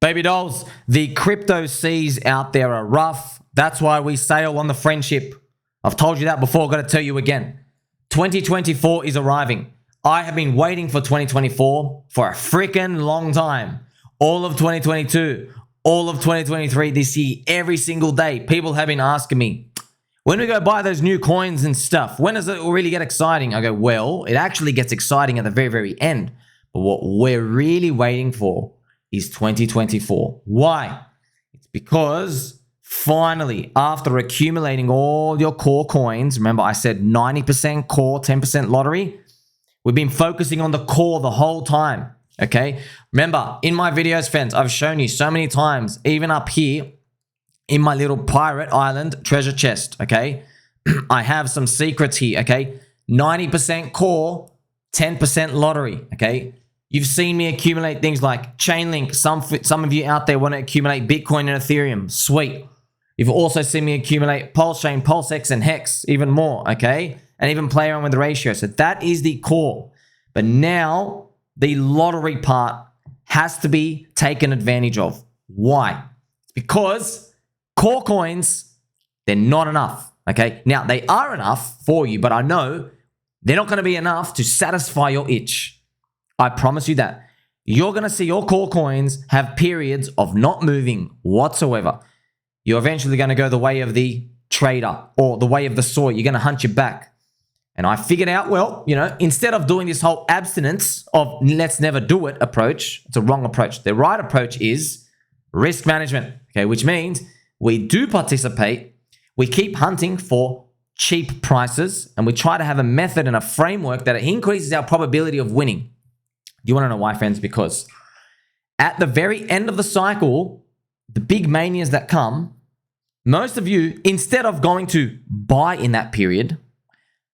Baby dolls, the crypto seas out there are rough. That's why we sail on the friendship. I've told you that before, I've got to tell you again. 2024 is arriving. I have been waiting for 2024 for a freaking long time. All of 2022, all of 2023 this year, every single day, people have been asking me, when we go buy those new coins and stuff, when does it really get exciting? I go, well, it actually gets exciting at the very, very end. But what we're really waiting for is 2024. Why? It's because finally, after accumulating all your core coins, remember I said 90% core, 10% lottery, we've been focusing on the core the whole time, okay? Remember, in my videos, friends, I've shown you so many times, even up here in my little pirate island treasure chest, okay? I have some secrets here, okay? 90% core, 10% lottery, okay? You've seen me accumulate things like Chainlink. Some of you out there want to accumulate Bitcoin and Ethereum. Sweet. You've also seen me accumulate Pulse Chain, PulseX, and Hex even more, okay? And even play around with the ratio. So that is the core. But now the lottery part has to be taken advantage of. Why? Because core coins, they're not enough, okay? Now, they are enough for you, but I know they're not going to be enough to satisfy your itch. I promise you that. You're going to see your core coins have periods of not moving whatsoever. You're eventually going to go the way of the trader or the way of the soy. You're going to hunt your back. And I figured out, well, you know, instead of doing this whole abstinence of let's never do it approach, it's a wrong approach. The right approach is risk management, okay, which means we do participate. We keep hunting for cheap prices and we try to have a method and a framework that increases our probability of winning. You want to know why, friends? Because at the very end of the cycle, the big manias that come, most of you, instead of going to buy in that period,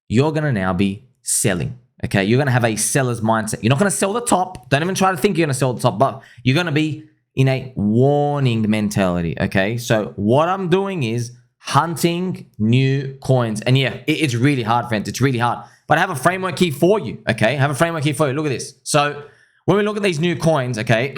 you're going to now be selling, okay? You're going to have a seller's mindset. You're not going to sell the top. Don't even try to think you're going to sell the top, but you're going to be in a warning mentality, okay? So what I'm doing is hunting new coins. And yeah, it's really hard, friends. It's really hard. But I have a framework key for you, okay? I have a framework key for you. Look at this. So when we look at these new coins, okay,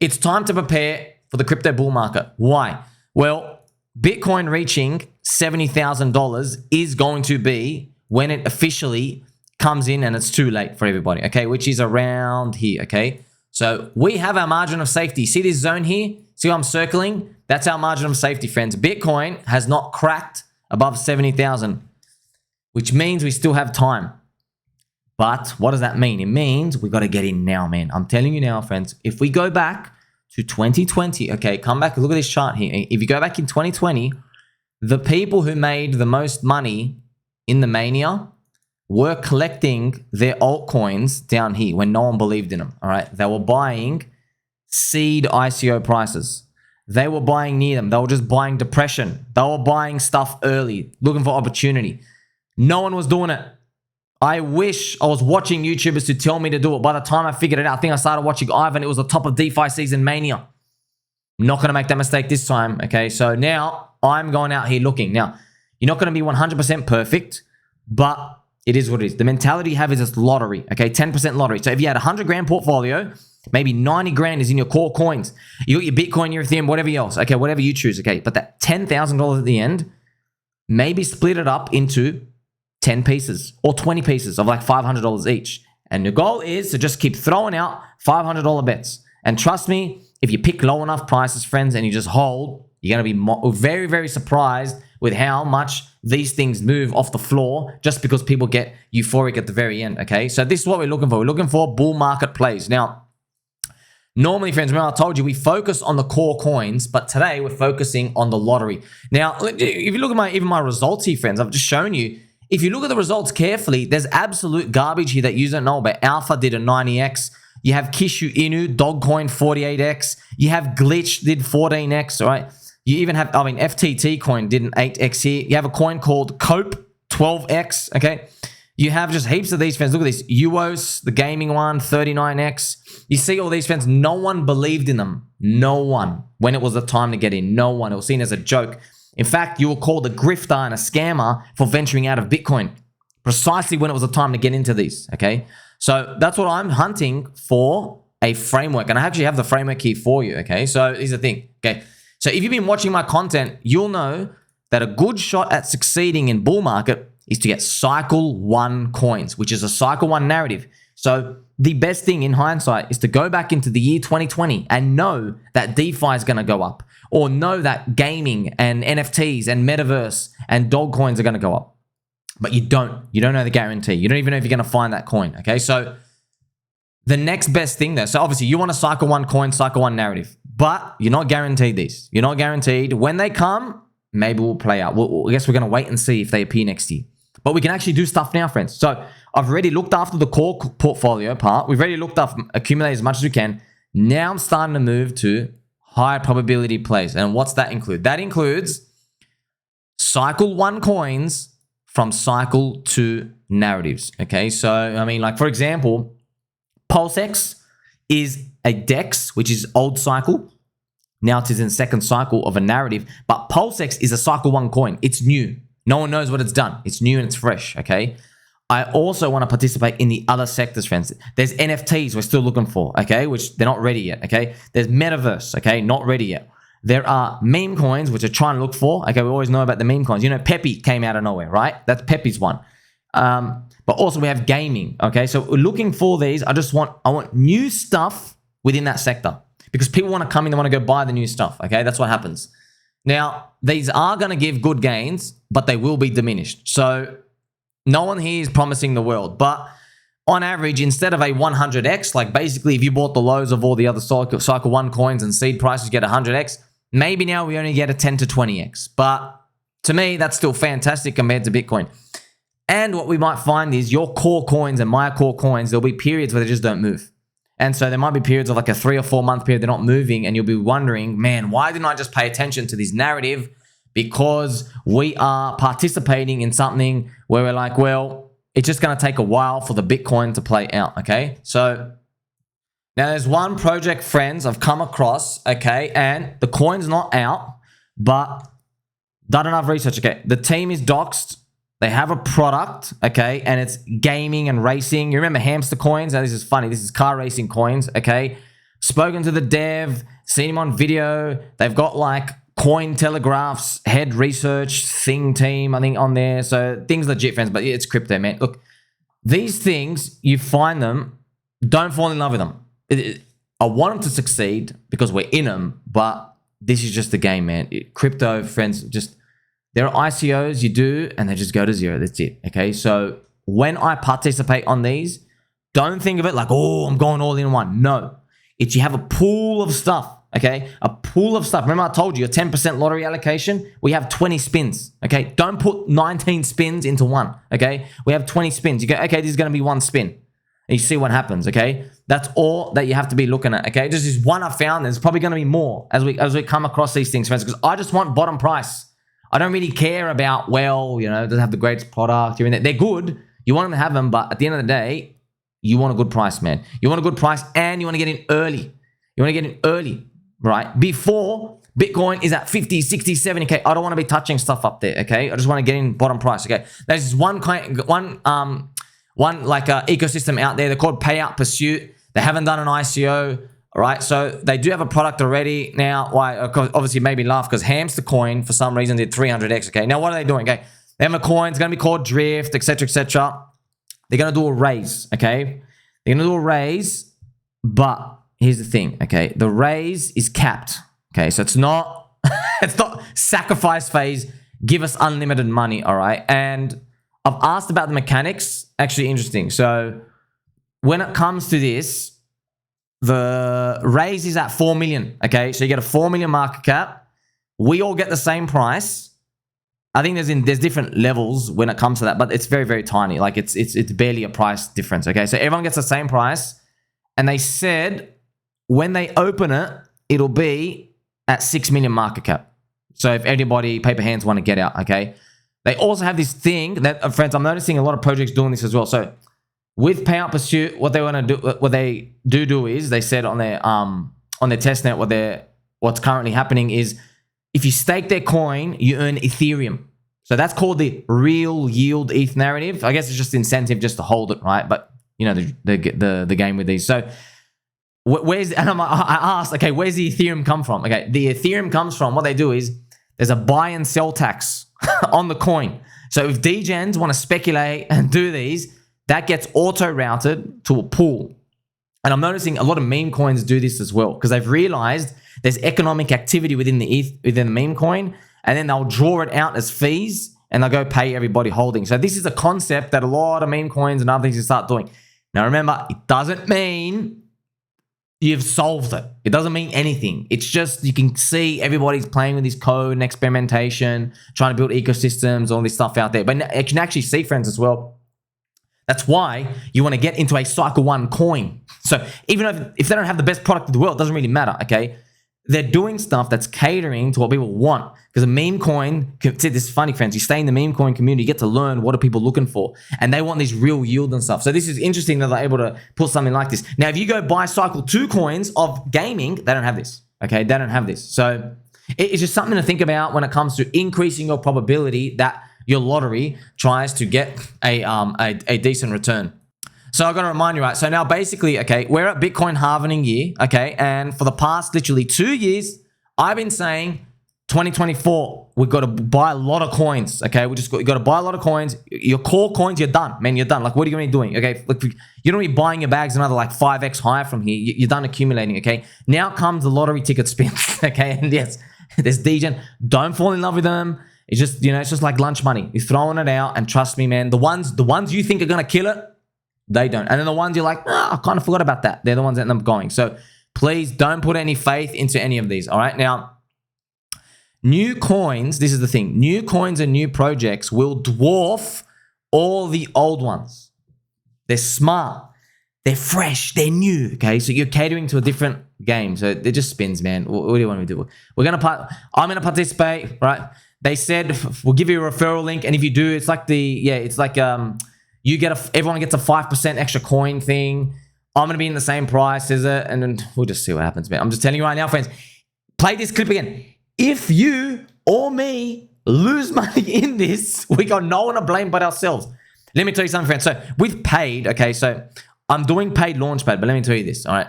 it's time to prepare for the crypto bull market. Why? Well, Bitcoin reaching $70,000 is going to be when it officially comes in and it's too late for everybody, okay, which is around here, okay? So we have our margin of safety. See this zone here? See what I'm circling? That's our margin of safety, friends. Bitcoin has not cracked above 70,000. Which means we still have time. But what does that mean? It means we got to get in now, man. I'm telling you now, friends. If we go back to 2020, okay, come back, look at this chart here. If you go back in 2020, the people who made the most money in the mania were collecting their altcoins down here when no one believed in them, all right? They were buying seed ICO prices. They were buying near them. They were just buying depression. They were buying stuff early, looking for opportunity. No one was doing it. I wish I was watching YouTubers to tell me to do it. By the time I figured it out, I think I started watching Ivan. It was the top of DeFi season mania. Not going to make that mistake this time. Okay, so now I'm going out here looking. Now, you're not going to be 100% perfect, but it is what it is. The mentality you have is this lottery. Okay, 10% lottery. So if you had a 100 grand portfolio, maybe 90 grand is in your core coins. You got your Bitcoin, your Ethereum, whatever else. Okay, whatever you choose. Okay, but that $10,000 at the end, maybe split it up into 10 pieces or 20 pieces of like $500 each. And the goal is to just keep throwing out $500 bets. And trust me, if you pick low enough prices, friends, and you just hold, you're going to be very, very surprised with how much these things move off the floor just because people get euphoric at the very end, okay? So this is what we're looking for. We're looking for bull market plays. Now, normally, friends, remember I told you we focus on the core coins, but today we're focusing on the lottery. Now, if you look at even my results here, friends, I've just shown you. If you look at the results carefully, there's absolute garbage here that you don't know about. Alpha did a 90x. You have Kishu Inu, Dogcoin 48x. You have Glitch did 14x, all right? You even have, FTT coin did an 8x here. You have a coin called Cope 12x, okay? You have just heaps of these, friends. Look at this. UOS, the gaming one, 39x. You see all these, friends. No one believed in them. No one. When it was the time to get in. No one. It was seen as a joke. In fact, you were called a grifter and a scammer for venturing out of Bitcoin. Precisely when it was the time to get into these, okay? So that's what I'm hunting for, a framework, and I actually have the framework here for you, okay? So here's the thing, okay? So if you've been watching my content, you'll know that a good shot at succeeding in bull market is to get cycle 1 coins, which is a cycle 1 narrative. So the best thing in hindsight is to go back into the year 2020 and know that DeFi is going to go up, or know that gaming and NFTs and metaverse and dog coins are going to go up. But you don't know the guarantee. You don't even know if you're going to find that coin, okay? So the next best thing there, so obviously you want a cycle 1 coin, cycle 1 narrative, but you're not guaranteed these. You're not guaranteed. When they come, maybe we'll play out. I guess we're going to wait and see if they appear next year. But we can actually do stuff now, friends. So I've already looked after the core portfolio part. We've already looked after accumulate as much as we can. Now I'm starting to move to high probability plays. And what's that include? That includes cycle 1 coins from cycle 2 narratives. Okay, so I mean, like for example, PulseX is a DEX, which is old cycle. Now it is in second cycle of a narrative, but PulseX is a cycle 1 coin. It's new. No one knows what it's done. It's new and it's fresh, okay? I also want to participate in the other sectors, friends. There's NFTs we're still looking for, okay? Which they're not ready yet, okay? There's metaverse, okay? Not ready yet. There are meme coins, which we're trying to look for. Okay, we always know about the meme coins. You know, Pepe came out of nowhere, right? That's Pepe's one. But also we have gaming, okay? So we're looking for these. I want new stuff within that sector because people want to come in, they want to go buy the new stuff, okay? That's what happens. Now, these are going to give good gains, but they will be diminished. So no one here is promising the world, but on average, instead of a 100x, like basically if you bought the lows of all the other cycle 1 coins and seed prices get 100x, maybe now we only get a 10 to 20x. But to me, that's still fantastic compared to Bitcoin. And what we might find is your core coins and my core coins, there'll be periods where they just don't move. And so there might be periods of like a 3 or 4 month period they're not moving, and you'll be wondering, man, why didn't I just pay attention to this narrative? Because we are participating in something where we're like, well, it's just going to take a while for the Bitcoin to play out, okay? So now there's one project, friends, I've come across, okay, and the coin's not out, but done enough research, okay? The team is doxed. They have a product, okay, and it's gaming and racing. You remember hamster coins? Now, this is funny. This is car racing coins, okay? Spoken to the dev, seen him on video. They've got like Cointelegraph's head research thing team, I think, on there. So things legit, friends, but it's crypto, man. Look, these things, you find them, don't fall in love with them. I want them to succeed because we're in them, but this is just the game, man. Crypto, friends, just... There are ICOs you do, and they just go to zero. That's it, okay? So when I participate on these, don't think of it like, oh, I'm going all in one. No. It's you have a pool of stuff, okay? A pool of stuff. Remember I told you, a 10% lottery allocation, we have 20 spins, okay? Don't put 19 spins into one, okay? We have 20 spins. You go, okay, this is going to be one spin. And you see what happens, okay? That's all that you have to be looking at, okay? This is one I found. There's probably going to be more as we come across these things, friends, because I just want bottom price. I don't really care about, well, you know, does it have the greatest product? You're in there. They're good. You want them to have them, but at the end of the day, you want a good price, man. You want a good price, and you want to get in early. You want to get in early, right? Before Bitcoin is at 50, 60, 70K. I don't want to be touching stuff up there, okay? I just want to get in bottom price, okay? There's one ecosystem out there. They're called PayOut Pursuit. They haven't done an ICO. All right, so they do have a product already. Now, why? Obviously, maybe laugh because Hamster Coin, for some reason, did 300x. Okay, now what are they doing? Okay, they have a coin. It's going to be called Drift, etc., etc. They're going to do a raise. Okay, they're going to do a raise, but here's the thing. Okay, the raise is capped. Okay, so it's not it's not sacrifice phase. Give us unlimited money. All right, and I've asked about the mechanics. Actually, interesting. So when it comes to this, the raise is at 4 million, okay? So you get a 4 million market cap. We all get the same price. I think there's different levels when it comes to that, but it's very, very tiny. Like it's barely a price difference, okay? So everyone gets the same price. And they said when they open it, it'll be at 6 million market cap. So if anybody, paper hands, want to get out, okay? They also have this thing that, friends, I'm noticing a lot of projects doing this as well. So with PayOut Pursuit, what they do is they said on their testnet, what's currently happening is if you stake their coin, you earn Ethereum. So that's called the real yield ETH narrative. I guess it's just incentive just to hold it, right? But you know the game with these. So where's, and I asked, okay, where's the Ethereum come from? Okay, the Ethereum comes from, what they do is there's a buy and sell tax on the coin. So if degens want to speculate and do these, that gets auto-routed to a pool. And I'm noticing a lot of meme coins do this as well because they've realized there's economic activity within the meme coin, and then they'll draw it out as fees and they'll go pay everybody holding. So this is a concept that a lot of meme coins and other things start doing. Now remember, it doesn't mean you've solved it. It doesn't mean anything. It's just you can see everybody's playing with this code and experimentation, trying to build ecosystems, all this stuff out there. But you can actually see, friends, as well. That's why you want to get into a cycle 1 coin. So even if they don't have the best product in the world, it doesn't really matter, okay? They're doing stuff that's catering to what people want. Because a meme coin, see, this is funny, friends. You stay in the meme coin community, you get to learn what are people looking for. And they want this real yield and stuff. So this is interesting that they're able to put something like this. Now, if you go buy cycle 2 coins of gaming, they don't have this, okay? They don't have this. So it's just something to think about when it comes to increasing your probability that your lottery tries to get a decent return. So I've got to remind you, right? So now basically, okay, we're at Bitcoin halving year, okay? And for the past literally 2 years, I've been saying 2024, we've got to buy a lot of coins, okay? You got to buy a lot of coins. Your core coins, you're done, man. You're done. Like, what are you going to be doing, okay? Look, you're going to be buying your bags another like 5x higher from here. You're done accumulating, okay? Now comes the lottery ticket spins, okay? And yes, there's degen. Don't fall in love with them. It's just, you know, it's just like lunch money. You're throwing it out, and trust me, man, the ones you think are going to kill it, they don't. And then the ones you're like, I kind of forgot about that. They're the ones that end up going. So please don't put any faith into any of these, all right? Now, new coins, this is the thing. New coins and new projects will dwarf all the old ones. They're smart. They're fresh. They're new, okay? So you're catering to a different game. So it just spins, man. What do you want me to do? I'm going to participate, right? They said, we'll give you a referral link. And if you do, it's like everyone gets a 5% extra coin thing. I'm going to be in the same price as it. And then we'll just see what happens, man. I'm just telling you right now, friends, play this clip again. If you or me lose money in this, we got no one to blame but ourselves. Let me tell you something, friends. So with paid, okay, so I'm doing paid launchpad, but let me tell you this, all right?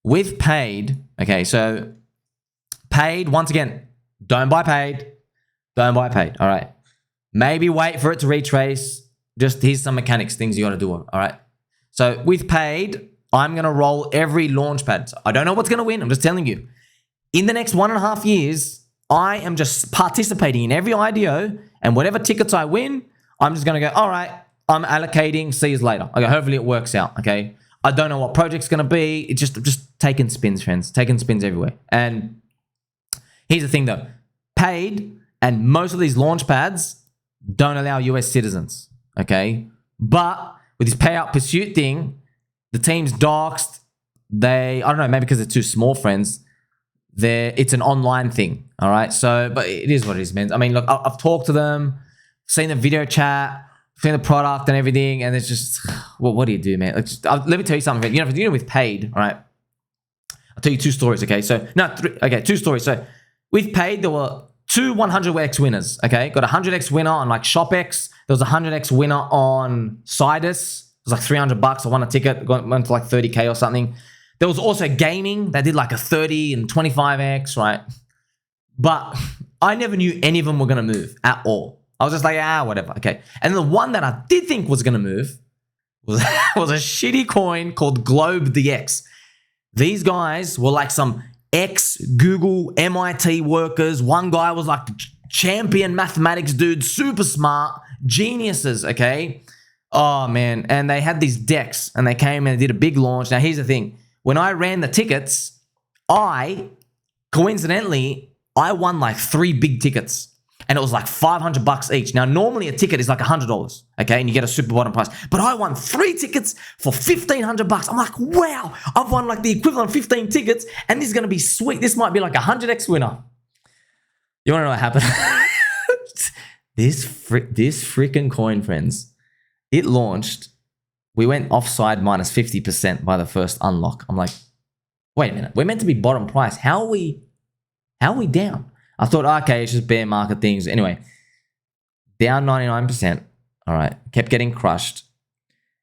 With paid, okay, so paid, once again, don't buy paid. Don't buy paid, all right? Maybe wait for it to retrace. Just here's some mechanics, things you got to do, all right? So with paid, I'm going to roll every launchpad. So I don't know what's going to win. I'm just telling you. In the next 1.5 years, I am just participating in every IDO, and whatever tickets I win, I'm just going to go, all right, I'm allocating, see you later. Okay, hopefully it works out, okay? I don't know what project's going to be. It's just taking spins, friends. Taking spins everywhere. And here's the thing, though. Paid and most of these launchpads don't allow US citizens, okay? But with this PayOut Pursuit thing, the team's doxed. I don't know, maybe because they're too small, friends. It's an online thing, all right? So, but it is what it is, man. I mean, look, I've talked to them, seen the video chat, seen the product and everything, and it's just, well, what do you do, man? Let me tell you something. You know, with paid, all right? I'll tell you 2 stories, okay? So, no, 3, okay, 2 stories. So, with paid, there were 2 100x winners, okay? Got a 100x winner on like ShopX. There was a 100x winner on Sidus. It was like $300. I won a ticket, went to like 30K or something. There was also gaming that did like a 30 and 25x, right? But I never knew any of them were going to move at all. I was just like, whatever, okay. And the one that I did think was going to move was a shitty coin called Globe DX. These guys were like some ex-Google MIT workers. One guy was like the champion mathematics dude, super smart, geniuses, okay? Oh, man. And they had these decks, and they came and did a big launch. Now, here's the thing. When I ran the tickets, coincidentally, I won like 3 big tickets. And it was like $500 each. Now, normally a ticket is like $100, okay? And you get a super bottom price. But I won 3 tickets for $1,500. I'm like, wow, I've won like the equivalent of 15 tickets, and this is going to be sweet. This might be like a 100x winner. You want to know what happened? This freaking coin, friends, it launched. We went offside minus 50% by the first unlock. I'm like, wait a minute. We're meant to be bottom price. How are we down? I thought, okay, it's just bear market things. Anyway, down 99%. All right. Kept getting crushed.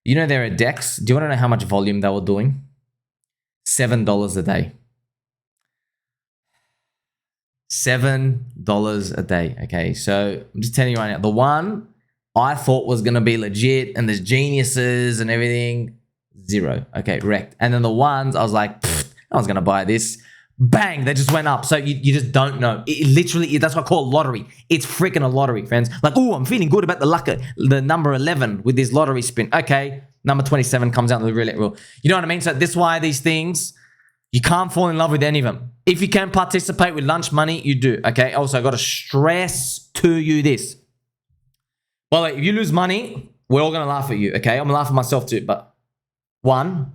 You know, there are decks. Do you want to know how much volume they were doing? $7 a day. $7 a day. Okay, so I'm just telling you right now, the one I thought was gonna be legit and there's geniuses and everything, zero. Okay, wrecked. And then the ones I was like, I was gonna buy this. Bang, they just went up. So you just don't know. It literally, that's what I call a lottery. It's freaking a lottery, friends. Like, oh, I'm feeling good about the number 11 with this lottery spin. Okay, number 27 comes out in the roulette wheel. You know what I mean? So this is why these things, you can't fall in love with any of them. If you can participate with lunch money, you do. Okay, also I got to stress to you this. Well, if you lose money, we're all going to laugh at you. Okay, I'm going to laugh at myself too. But one,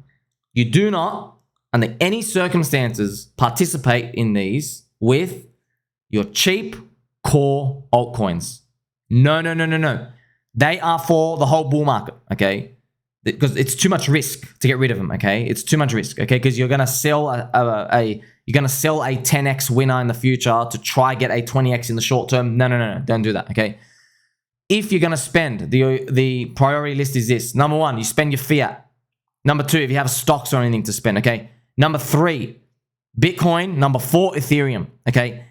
you do not, under any circumstances, participate in these with your cheap core altcoins. No. They are for the whole bull market, okay? Because it's too much risk to get rid of them, okay? It's too much risk, okay? Because you're gonna sell a 10x winner in the future to try get a 20x in the short term. No, don't do that, okay? If you're gonna spend, the priority list is this. Number one, you spend your fiat. Number two, if you have stocks or anything to spend, okay? Number three, Bitcoin. Number four, Ethereum, okay?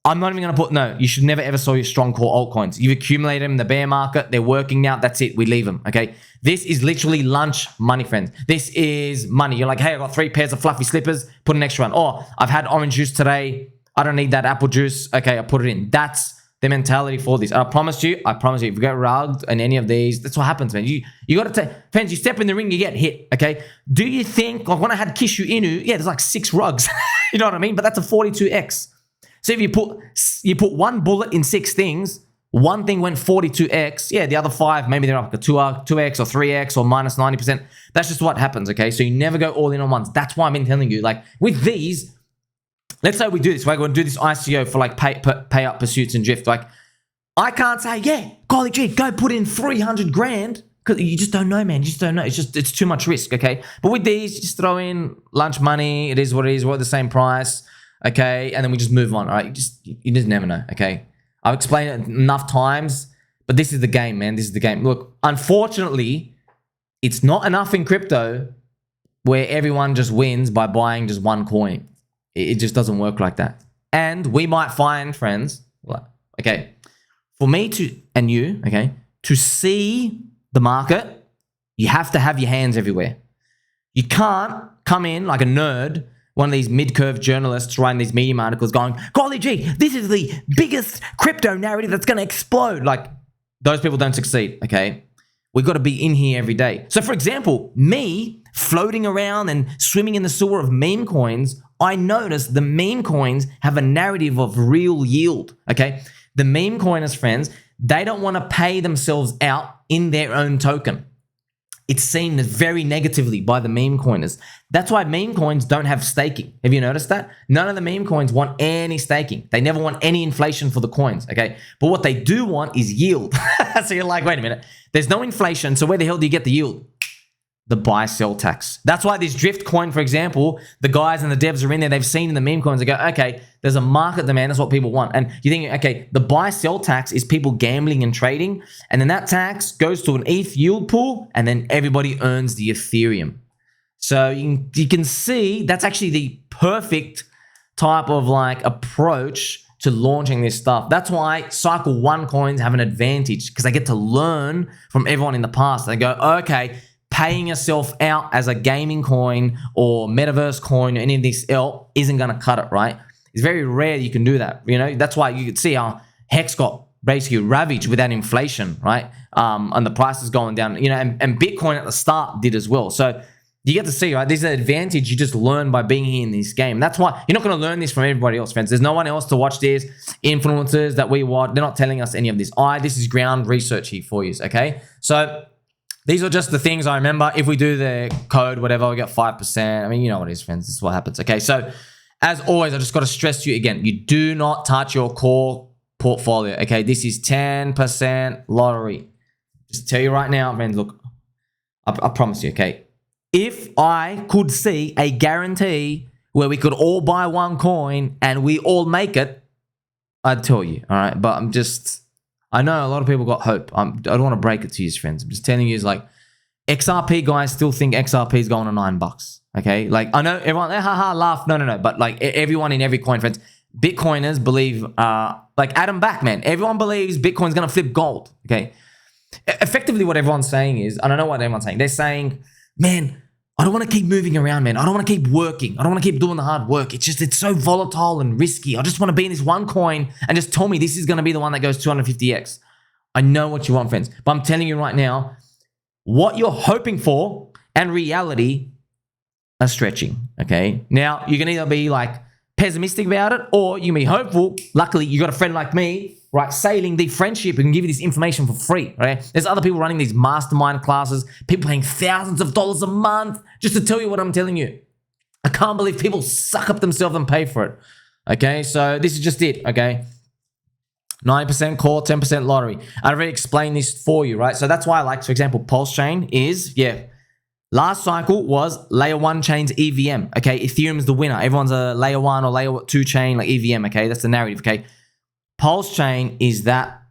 I'm not even going to put, no, you should never ever sell your strong core altcoins. You've accumulated them in the bear market. They're working now. That's it. We leave them, okay? This is literally lunch money, friends. This is money. You're like, hey, I got 3 pairs of fluffy slippers. Put an extra one. Or I've had orange juice today. I don't need that apple juice. Okay, I put it in. That's the mentality for this. And I promise you, if you get rugged in any of these, that's what happens, man. You got to take, friends, you step in the ring, you get hit, okay? Do you think, like when I had Kishu Inu, yeah, there's like 6 rugs. You know what I mean? But that's a 42x. So if you put one bullet in 6 things, one thing went 42x. Yeah, the other 5, maybe they're up like a 2x or 3x or minus 90%. That's just what happens, okay? So you never go all in on once. That's why I've been telling you, like with these, let's say we do this. We're going to do this ICO for like payout pursuits and drift. Like I can't say, yeah, golly gee, go put in 300 grand because you just don't know, man. You just don't know. It's too much risk, okay? But with these, you just throw in lunch money. It is what it is. We're at the same price. Okay, and then we just move on, all right? You just never know, okay? I've explained it enough times, but this is the game, man. This is the game. Look, unfortunately, it's not enough in crypto where everyone just wins by buying just one coin. It just doesn't work like that. And we might find, friends, okay, for me to, and you, okay, to see the market, you have to have your hands everywhere. You can't come in like a nerd, one of these mid-curve journalists writing these Medium articles going, golly gee, this is the biggest crypto narrative that's going to explode. Like, those people don't succeed, okay? We've got to be in here every day. So, for example, me floating around and swimming in the sewer of meme coins, I noticed the meme coins have a narrative of real yield, okay? The meme coiners, friends, they don't want to pay themselves out in their own token. It's seen very negatively by the meme coiners. That's why meme coins don't have staking. Have you noticed that? None of the meme coins want any staking. They never want any inflation for the coins, okay? But what they do want is yield. So you're like, wait a minute. There's no inflation, so where the hell do you get the yield? The buy-sell tax. That's why this drift coin, for example, the guys and the devs are in there. They've seen in the meme coins. They go, okay, there's a market demand. That's what people want. And you think, okay, the buy-sell tax is people gambling and trading. And then that tax goes to an ETH yield pool. And then everybody earns the Ethereum. So you can see that's actually the perfect type of like approach to launching this stuff. That's why Cycle 1 coins have an advantage because they get to learn from everyone in the past. They go, okay, paying yourself out as a gaming coin or metaverse coin or any of this else isn't going to cut it, right? It's very rare you can do that. You know, that's why you could see how Hex got basically ravaged with that inflation, right? And the price is going down, you know, and Bitcoin at the start did as well. So you get to see, right? There's an advantage you just learn by being here in this game. That's why you're not going to learn this from everybody else, friends. There's no one else to watch this. Influencers that we watch, they're not telling us any of this. This is ground research here for you, okay? So these are just the things I remember. If we do the code, whatever, we get 5%. I mean, you know what it is, friends. This is what happens. Okay, so as always, I just got to stress to you again, you do not touch your core portfolio. Okay, this is 10% lottery. Just tell you right now, friends, look, I promise you, okay? If I could see a guarantee where we could all buy one coin and we all make it, I'd tell you, all right? But I know a lot of people got hope. I don't want to break it to you, friends. I'm just telling you, it's like XRP guys still think XRP is going to $9. Okay, like I know everyone, haha, laugh. No. But like everyone in every coin, friends, Bitcoiners believe, like Adam Backman, everyone believes Bitcoin's gonna flip gold. Okay, effectively what everyone's saying is, I don't know what everyone's saying. They're saying, man, I don't want to keep moving around, man. I don't want to keep working. I don't want to keep doing the hard work. It's so volatile and risky. I just want to be in this one coin and just tell me this is going to be the one that goes 250x. I know what you want, friends, but I'm telling you right now, what you're hoping for and reality are stretching, okay? Now, you can either be like pessimistic about it or you can be hopeful. Luckily, you got a friend like me, right? Sailing the friendship who can give you this information for free, right? There's other people running these mastermind classes, people paying thousands of dollars a month just to tell you what I'm telling you. I can't believe people suck up themselves and pay for it, okay? So this is just it, okay? 90% call, 10% lottery. I already explained this for you, right? So that's why I like, for example, Pulse Chain is, last cycle was layer 1 chain's EVM, okay? Ethereum's the winner. Everyone's a layer 1 or layer 2 chain, like EVM, okay? That's the narrative, okay? Pulse Chain is that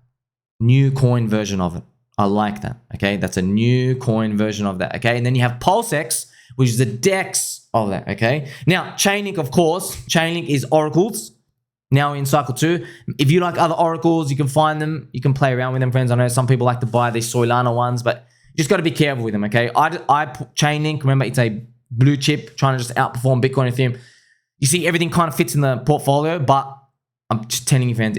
new coin version of it. I like that, okay? That's a new coin version of that, okay? And then you have PulseX, which is the DEX of that, okay? Now, Chainlink, of course, Chainlink is oracles. Now in cycle 2, if you like other oracles, you can find them. You can play around with them, friends. I know some people like to buy these Solana ones, but you just got to be careful with them, okay? I put Chainlink. Remember, it's a blue chip trying to just outperform Bitcoin and Ethereum. You see, everything kind of fits in the portfolio, but I'm just telling you, friends,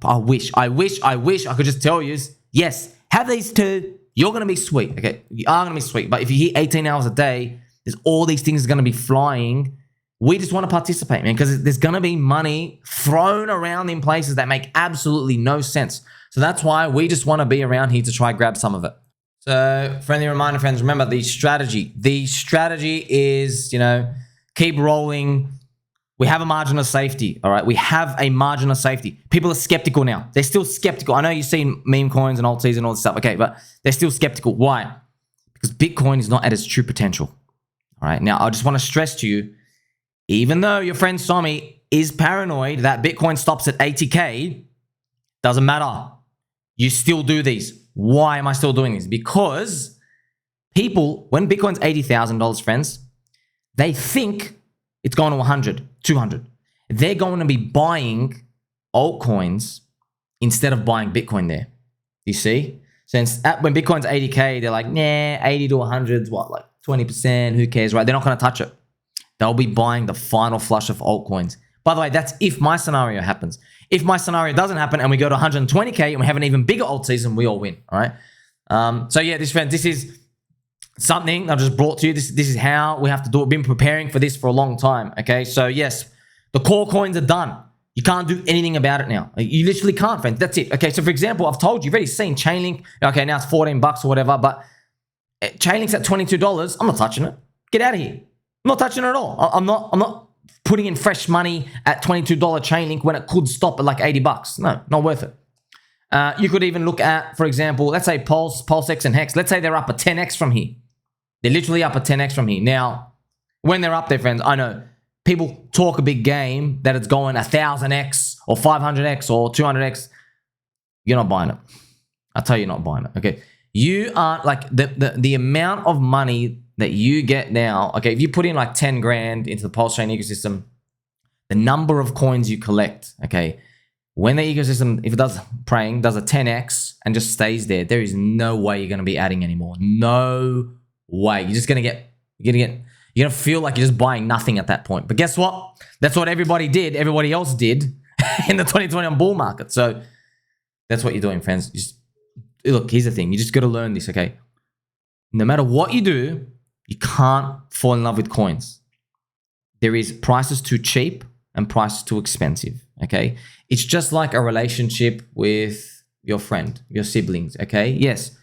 I wish I could just tell you, yes, have these two. You're going to be sweet, okay? You are going to be sweet. But if you hit 18 hours a day, there's all these things going to be flying. We just want to participate, man, because there's going to be money thrown around in places that make absolutely no sense. So that's why we just want to be around here to try grab some of it. So friendly reminder, friends, remember the strategy. The strategy is, keep rolling. We have a margin of safety, all right? We have a margin of safety. People are skeptical now. They're still skeptical. I know you've seen meme coins and alts and all this stuff, okay, but they're still skeptical. Why? Because Bitcoin is not at its true potential, all right? Now, I just want to stress to you, even though your friend Somi is paranoid that Bitcoin stops at 80K, doesn't matter. You still do these. Why am I still doing this? Because people, when Bitcoin's $80,000, friends, they think it's going to 100, 200. They're going to be buying altcoins instead of buying Bitcoin there. You see? Since when Bitcoin's 80K, they're like, nah, 80 to 100 is what, like 20%, who cares, right? They're not going to touch it. They'll be buying the final flush of altcoins. By the way, that's if my scenario happens. If my scenario doesn't happen and we go to 120K and we have an even bigger alt season, we all win, all right? So yeah, this is something I've just brought to you. This is how we have to do it. Been preparing for this for a long time, okay? So yes, the core coins are done. You can't do anything about it now. You literally can't, friends. That's it. Okay, so for example, I've told you, you've already seen Chainlink. Okay, now it's $14 or whatever, but Chainlink's at $22. I'm not touching it. Get out of here. I'm not touching it at all. I'm not putting in fresh money at $22 Chainlink when it could stop at like $80. No, not worth it. You could even look at, for example, let's say PulseX and Hex. Let's say they're up a 10x from here. They're literally up a 10x from here. Now, when they're up there, friends, I know people talk a big game that it's going 1,000x or 500x or 200x. You're not buying it. I'll tell you, you're not buying it. Okay, you aren't like the amount of money that you get now. Okay, if you put in like 10 grand into the Pulse Chain ecosystem, the number of coins you collect. Okay, when the ecosystem, if it does a 10x and just stays there, there is no way you're going to be adding anymore. No way. You're just going to you're going to feel like you're just buying nothing at that point. But guess what? That's what everybody else did in the 2021 bull market. So that's what you're doing, friends. Look, here's the thing. You just got to learn this, okay? No matter what you do, you can't fall in love with coins. There is prices too cheap and prices too expensive, okay? It's just like a relationship with your friend, your siblings, okay? Yes,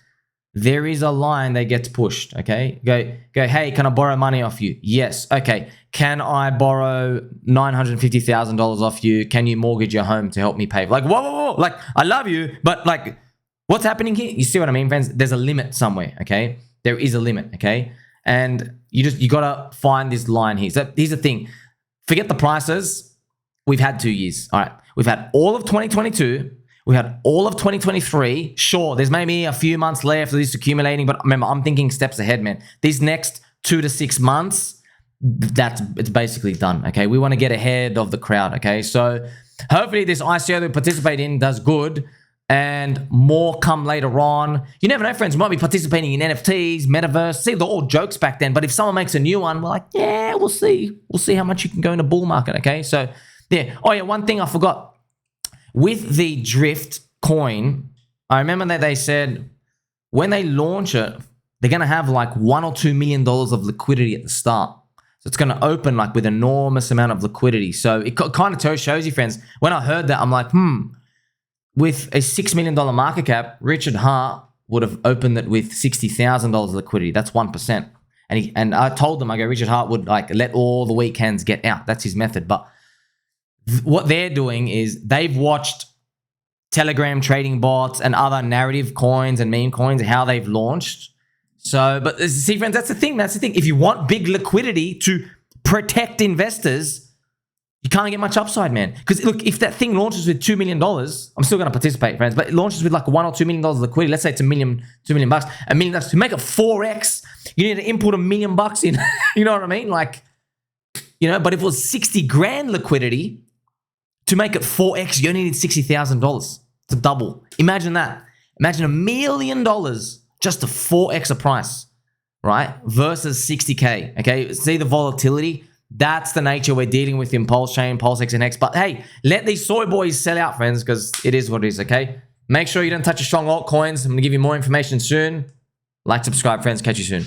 there is a line that gets pushed, okay? Go, hey, can I borrow money off you? Yes, okay. Can I borrow $950,000 off you? Can you mortgage your home to help me pay? Like, whoa. Like, I love you, but like, what's happening here? You see what I mean, friends? There's a limit somewhere, okay? There is a limit, okay? And you got to find this line here. So here's the thing. Forget the prices. We've had 2 years, all right? We've had all of 2022. We had all of 2023. Sure, there's maybe a few months left of this accumulating, but remember, I'm thinking steps ahead, man. These next 2 to 6 months, it's basically done. Okay, we want to get ahead of the crowd. Okay, so hopefully this ICO that we participate in does good, and more come later on. You never know, friends. We might be participating in NFTs, metaverse. See, they're all jokes back then. But if someone makes a new one, we're like, yeah, we'll see. We'll see how much you can go in a bull market. Okay, so yeah. Oh yeah, one thing I forgot with the Drift coin. I remember that they said when they launch it, they're gonna have like $1 or $2 million of liquidity at the start. So it's gonna open like with enormous amount of liquidity. So it kind of shows you, friends. When I heard that, I'm like, with a $6 million market cap, Richard Hart would have opened it with $60,000 of liquidity. That's 1%. And I told them, I go, Richard Hart would like let all the weak hands get out. That's his method. But what they're doing is they've watched Telegram trading bots and other narrative coins and meme coins, how they've launched. So, but see, friends, that's the thing. That's the thing. If you want big liquidity to protect investors, you can't get much upside, man. Because look, if that thing launches with $2 million, I'm still going to participate, friends, but it launches with like $1 or $2 million of liquidity. Let's say it's $2 million bucks. $1 million to make it 4x, you need to input $1 million bucks in. You know what I mean? Like, you know, but if it was 60 grand liquidity to make it 4x, you only need $60,000 to double. Imagine that. Imagine $1 million just to 4x a price, right? Versus 60K. Okay. See the volatility. That's the nature we're dealing with in Pulse Chain, Pulse X and X. But hey, let these soy boys sell out, friends, because it is what it is, okay? Make sure you don't touch your strong altcoins. I'm going to give you more information soon. Like, subscribe, friends. Catch you soon.